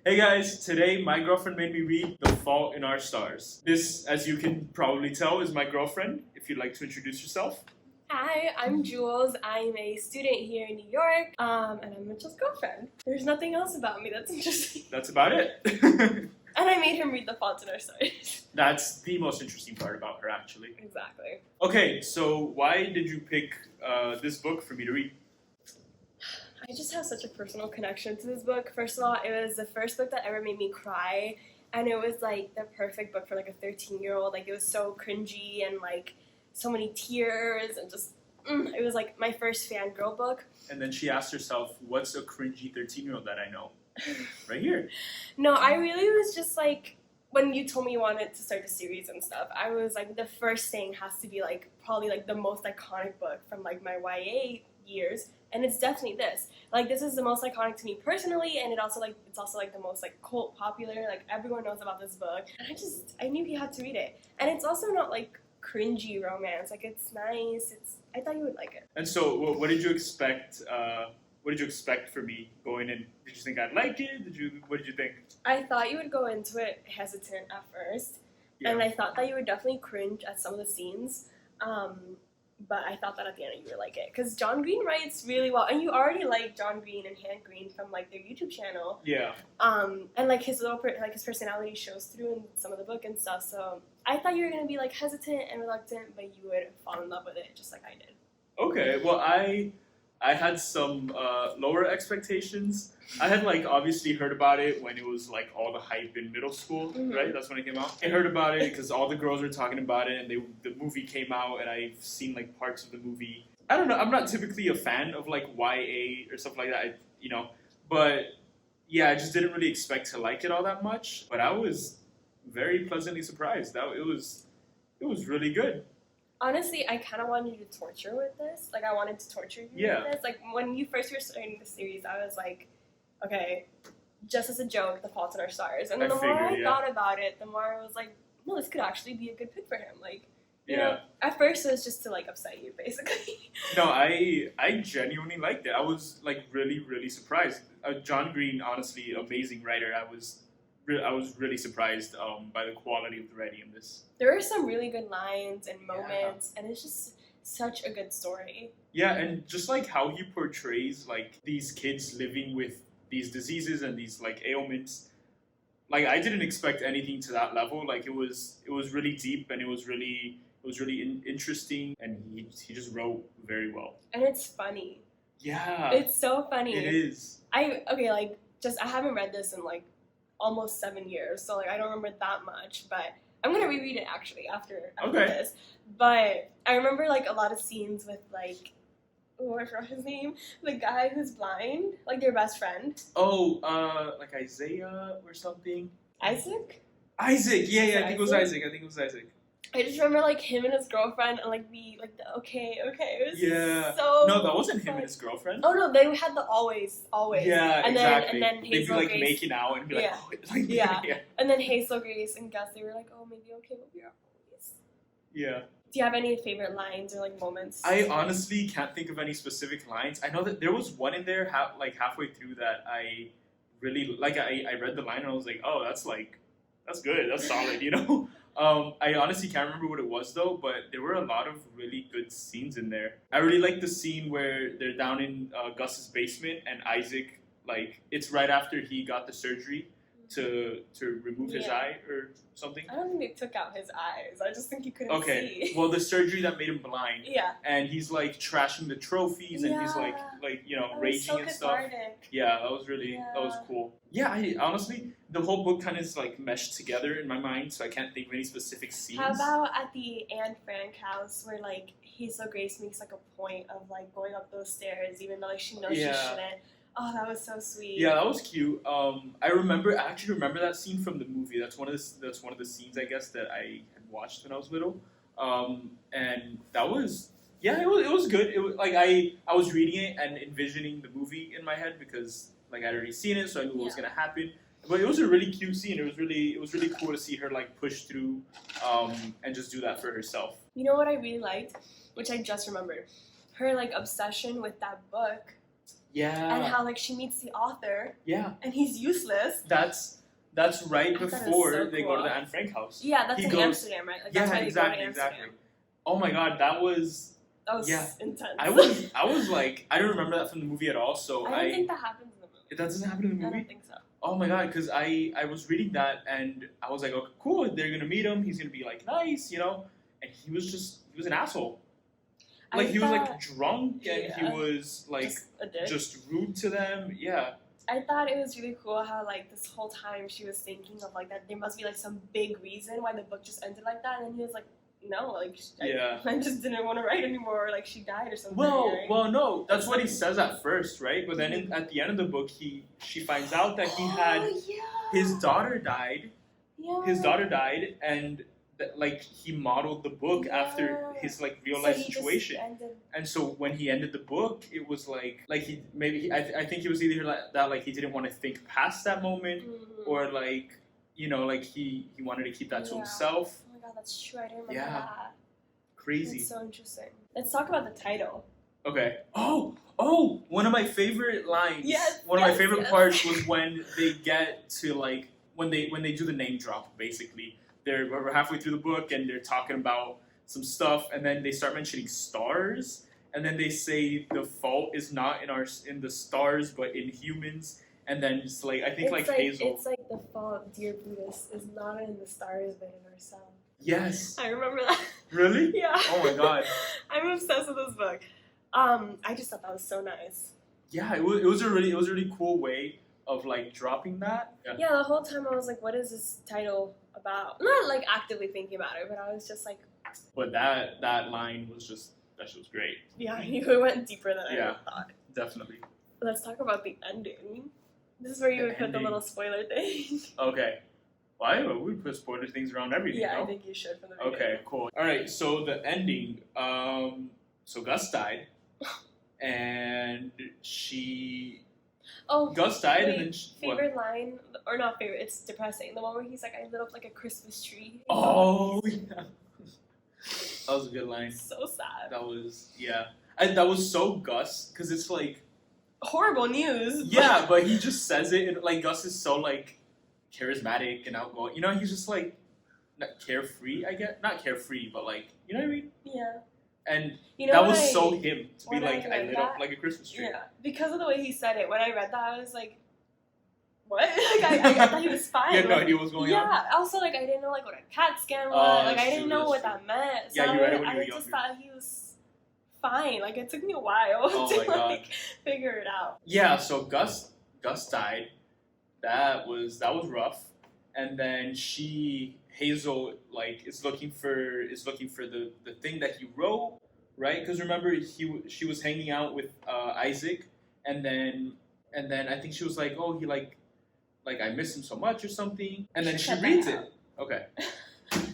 Hey guys, today my girlfriend made me read The Fault in Our Stars. This, as you can probably tell, is my girlfriend. If you'd like to introduce yourself. Hi, I'm Jules. I'm a student here in New York, and I'm Mitchell's girlfriend. There's nothing else about me that's interesting. That's about it. And I made him read The Fault in Our Stars. That's the most interesting part about her, actually. Exactly. Okay, so why did you pick this book for me to read? I just have such a personal connection to this book. First of all, it was the first book that ever made me cry, and it was like the perfect book for like a 13-year-old. Like, it was so cringy and like so many tears and just it was like my first fangirl book. And then she asked herself, what's a cringy 13-year-old that I know? Right here. No, I really was just like, when you told me you wanted to start a series and stuff, I was like, the first thing has to be like probably like the most iconic book from like my YA years, and it's definitely this. Like, this is the most iconic to me personally, and it's also like the most like cult popular. Like, everyone knows about this book, and I knew he had to read it. And it's also not like cringy romance. Like, it's nice. I thought you would like it. And so, what did you expect? What did you expect for me going in? Did you think I'd like it? What did you think? I thought you would go into it hesitant at first, and I thought that you would definitely cringe at some of the scenes. But I thought that at the end you would like it, because John Green writes really well, and you already like John Green and Hank Green from like their YouTube channel. Yeah. And like his his personality shows through in some of the book and stuff. So I thought you were gonna be like hesitant and reluctant, but you would fall in love with it just like I did. Okay. Well, I had some lower expectations. I had like obviously heard about it when it was like all the hype in middle school, right? That's when it came out. I heard about it because all the girls were talking about it, and the movie came out, and I've seen like parts of the movie. I don't know. I'm not typically a fan of like YA or stuff like that, but yeah, I just didn't really expect to like it all that much. But I was very pleasantly surprised. It was really good. Honestly, I kind of wanted you to torture with this. Like, I wanted to torture you with this. Like, when you first were starting the series, I was like, okay, just as a joke, The Fault in Our Stars. And then the more I thought about it, the more I was like, no, this could actually be a good pick for him. Like, you know, at first it was just to like upset you, basically. No, I genuinely liked it. I was like really, really surprised. John Green, honestly, amazing writer. I was really surprised by the quality of the writing in this. There are some really good lines and moments, and it's just such a good story. Yeah, and just like how he portrays like these kids living with these diseases and these like ailments. Like, I didn't expect anything to that level. Like, it was really deep, and it was really interesting, and he just wrote very well. And it's funny. Yeah. It's so funny. It is. I haven't read this in like almost 7 years, so like I don't remember that much, but I'm gonna reread it actually after this. But I remember like a lot of scenes with like, I forgot his name, the guy who's blind, like their best friend. Oh, like Isaiah or something. Isaac. Yeah, I think it was Isaac. I just remember like him and his girlfriend, and like the okay. It was so no, that wasn't him and his girlfriend. Oh no, they had the always. Yeah, and exactly. Then Hazel they'd be like Grace, making out and be like, yeah. And then Hazel Grace and Gus, they were like, oh, maybe okay, we'll be always. Yeah. Do you have any favorite lines or like moments? I honestly can't think of any specific lines. I know that there was one in there halfway through that I really like. I read the line and I was like, oh, that's good, that's solid, you know. I honestly can't remember what it was though, but there were a lot of really good scenes in there. I really like the scene where they're down in Gus's basement, and Isaac, like, it's right after he got the surgery to remove his eye or something. I don't think they took out his eyes. I just think he couldn't see. Well, the surgery that made him blind. Yeah. And he's like trashing the trophies, and he's like raging and stuff. Yeah, that was cool. Yeah, I honestly, the whole book kind of is like meshed together in my mind, so I can't think of any specific scenes. How about at the Anne Frank house where like Hazel Grace makes like a point of like going up those stairs even though like she knows she shouldn't. Oh, that was so sweet. Yeah, that was cute. I actually remember that scene from the movie. That's one of the scenes, I guess, that I had watched when I was little. And that was, it was good. It was like I was reading it and envisioning the movie in my head because like I'd already seen it, so I knew what was gonna happen. But it was a really cute scene. It was really cool to see her like push through, and just do that for herself. You know what I really liked, which I just remembered, her like obsession with that book Yeah. and how like she meets the author Yeah. and he's useless. That's right I thought it was before so they go cool. to the Anne Frank house. Yeah, that's He in goes- Amsterdam, right? Like, that's Yeah, why they exactly, go to Amsterdam. exactly. Oh my god, that was That was intense. I was like, I don't remember that from the movie at all. So I don't think that happens in the movie. that doesn't happen in the I movie. don't think so. Oh my god, because I was reading that and I was like, okay, cool, they're gonna meet him. He's gonna be like nice, you know. And he was an asshole. Like he was like drunk and he yeah. was like Just a dick. just rude to them. Yeah. I thought it was really cool how like this whole time she was thinking of like that there must be like some big reason why the book just ended like that, and then he was like, no, like Yeah. I just didn't want to write anymore, or like she died or something. Well, right? well, no, that's what he says at first, right? But then at the end of the book, she finds out that he had his daughter died. Yeah. His daughter died, and like he modeled the book after Yeah. his like real So life he just situation. ended- And so when he ended the book, it was like he maybe I think it was either like he didn't want to think past that moment, Mhm. or like you know like he wanted to keep that to Yeah. himself. Oh my god, that's true. I didn't remember Yeah. that. Crazy. That's so interesting. Let's talk about the title. Okay. Oh, one of my favorite lines. Yes, One of my yes, favorite yes. parts was when they get to like when they do the name drop. Basically, we're halfway through the book and they're talking about some stuff, and then they start mentioning stars, and then they say the fault is not in the stars but in humans, and then it's like I think It's like Hazel. It's like the fault, dear Brutus, is not in the stars but in ourselves. Yes. I remember that. Really? Yeah. Oh my god. I'm obsessed with this book. I just thought that was so nice. Yeah, it was a really cool way of like dropping that. Yeah. Yeah, the whole time I was like, what is this title about? Not like actively thinking about it, but I was just like, But that line was just that shit was great. yeah, it went deeper than Yeah. I thought. Definitely. Let's talk about the ending. This is where you The would put the ending. little spoiler thing. Okay. Why we put spoiler things around everything? Yeah, no? I think you should from the beginning. Okay, cool. All right, so the ending. So Gus died, and Oh, Gus died, wait, and then what? favorite line, or not favorite, it's depressing. The one where he's like, I lit up like a Christmas tree. Oh yeah, that was a good line. So sad. That was that was so Gus because it's like Horrible news. yeah, but he just says it and like Gus is so like charismatic and outgoing. You know, he's just like not carefree. I guess not carefree, but like you know what I mean. Yeah. And You know that what was so him to be when I like I read lit up that- like a Christmas tree. Yeah, because of the way he said it. When I read that, I was like, "What?" Like I thought he was fine. You had no Like, idea what was going yeah. on. Also, like I didn't know like what a CAT scan was. Oh, like that's I didn't true, know that's what true. that meant. Yeah, So you read it when you I were just younger. thought he was fine. Like it took me a while Oh to my God. like figure it out. Yeah, so Gus died. That was rough. And then Hazel like is looking for the thing that he wrote, right? Because remember she was hanging out with Isaac, and then I think she was like, oh, he like I miss him so much or something, and then she Cut that reads out. it. Okay.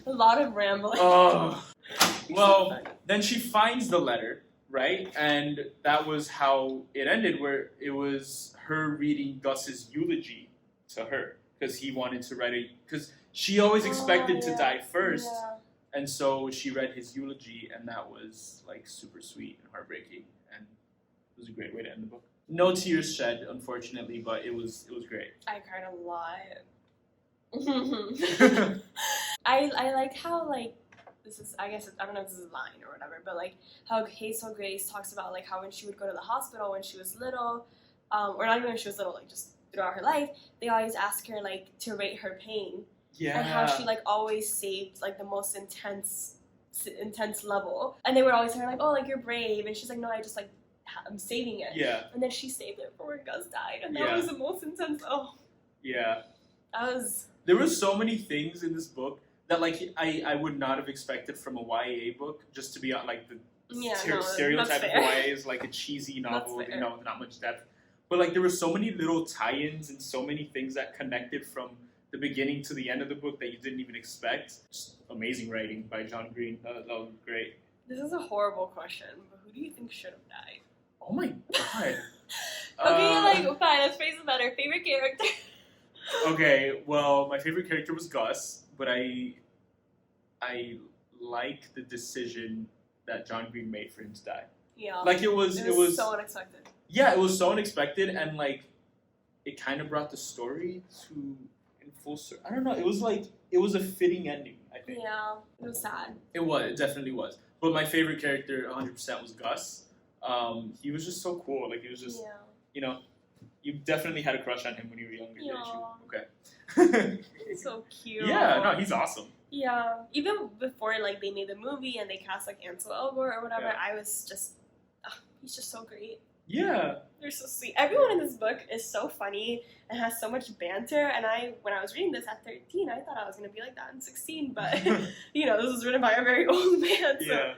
A lot of rambling. Oh. Well, then she finds the letter, right? And that was how it ended, where it was her reading Gus's eulogy to her because he wanted to write it because she always expected to yeah. die first, Yeah. and so she read his eulogy, and that was like super sweet and heartbreaking, and it was a great way to end the book. No tears shed, unfortunately, but it was great. I cried a lot. I like how like this is I guess I don't know if this is a line or whatever, but like how Hazel Grace talks about like how when she would go to the hospital when she was little, or not even when she was little, like just throughout her life, they always ask her like to rate her pain Yeah. and how she like always saved like the most intense level, and they would always say like, oh, like you're brave, and she's like, no, I just like I'm saving it. Yeah. And then she saved it for when Gus died, and that Yeah. was the most intense. Oh, Yeah. that was. There were so many things in this book that like I would not have expected from a YA book, just to be on like the Yeah, stereotype that's of fair. YA is like a cheesy novel, That's you fair. know, with not much depth. But like there were so many little tie-ins and so many things that connected from the beginning to the end of the book that you didn't even expect. Just amazing writing by John Green. That was great. This is a horrible question, but who do you think should have died? Oh my god. Okay, like fine, let's phrase it better. Favorite character? Okay, well, my favorite character was Gus, but I like the decision that John Green made for him to die. Yeah. Like it was so unexpected. yeah, it was so unexpected, and like it kind of brought the story to in full circle. I don't know. It was like it was a fitting ending. I think. Yeah, it was sad. It was. It definitely was. But my favorite character, 100%, was Gus. He was just so cool. Like he was just, Yeah. you know, you definitely had a crush on him when you were younger, didn't you? Yeah. Okay. He's so cute. Yeah. No, he's awesome. Yeah. Even before like they made the movie and they cast like Ansel Elgort or whatever, Yeah. I was just, he's just so great. Yeah. They're so sweet. Everyone in this book is so funny and has so much banter. And when I was reading this at 13, I thought I was gonna be like that in 16, but you know, this was written by a very old man. So Yeah.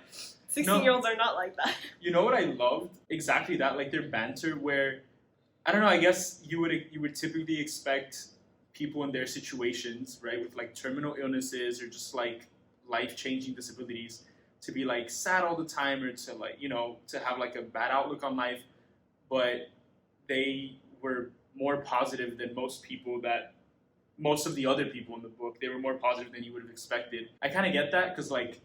16-year-olds are not like that. You know what I loved? Exactly that, like their banter where, I don't know, I guess you would typically expect people in their situations, right, with like terminal illnesses or just like life-changing disabilities to be like sad all the time or to like, you know, to have like a bad outlook on life, but they were more positive than most of the other people in the book. They were more positive than you would have expected. I kind of get that because like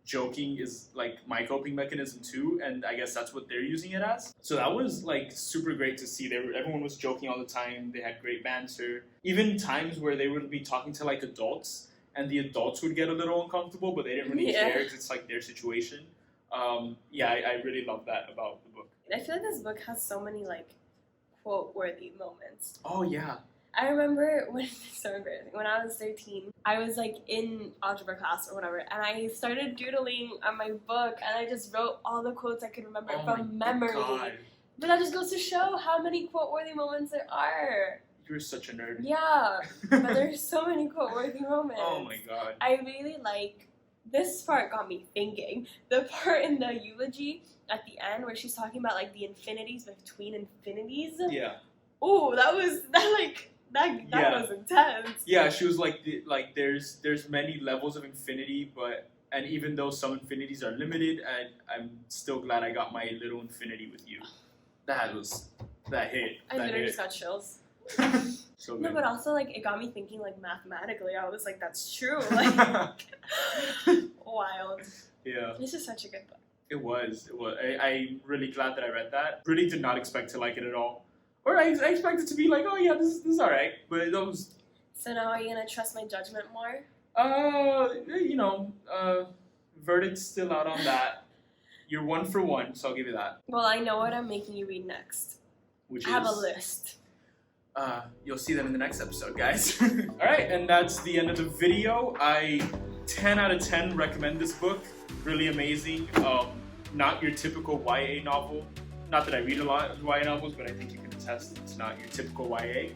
joking is like my coping mechanism too, and I guess that's what they're using it as. So that was like super great to see. Everyone was joking all the time. They had great banter. Even times where they would be talking to like adults, and the adults would get a little uncomfortable, but they didn't really Yeah. care because it's like their situation. Yeah, I really love that about the book. I feel like this book has so many like quote-worthy moments. Oh yeah. I remember when it's so embarrassing. When I was 13, I was like in algebra class or whatever, and I started doodling on my book, and I just wrote all the quotes I could remember from memory. God. But that just goes to show how many quote-worthy moments there are. You're such a nerd. Yeah, but there's so many quote-worthy moments. Oh my god. I really like this part. Got me thinking. The part in the eulogy at the end where she's talking about like the infinities between infinities. Yeah. Oh, that was Yeah. was intense. Yeah, she was like, there's many levels of infinity, and even though some infinities are limited, I'm still glad I got my little infinity with you. That hit. I literally just got chills. So No, good. but also like it got me thinking like mathematically. I was like, that's true. Like wild. Yeah, This is such a good book. it was. I'm really glad that I read that. Really did not expect to like it at all. Or I expected to be like, oh yeah, this is alright. But that was, So now are you gonna trust my judgment more? you know, verdict's still out on that. You're 1 for 1, so I'll give you that. Well, I know what I'm making you read next. Which I have is, a list. You'll see that in the next episode, guys. Alright, and that's the end of the video. I 10 out of 10 recommend this book. Really amazing. Not your typical YA novel. Not that I read a lot of YA novels, but I think you can attest it's not your typical YA.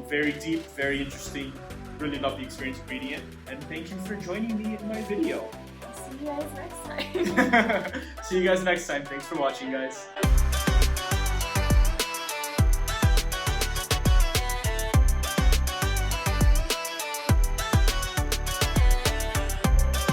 Very deep, very interesting. Really love the experience of reading it. And thank you for joining me in my video. See you guys next time. See you guys next time. Thanks for watching, guys.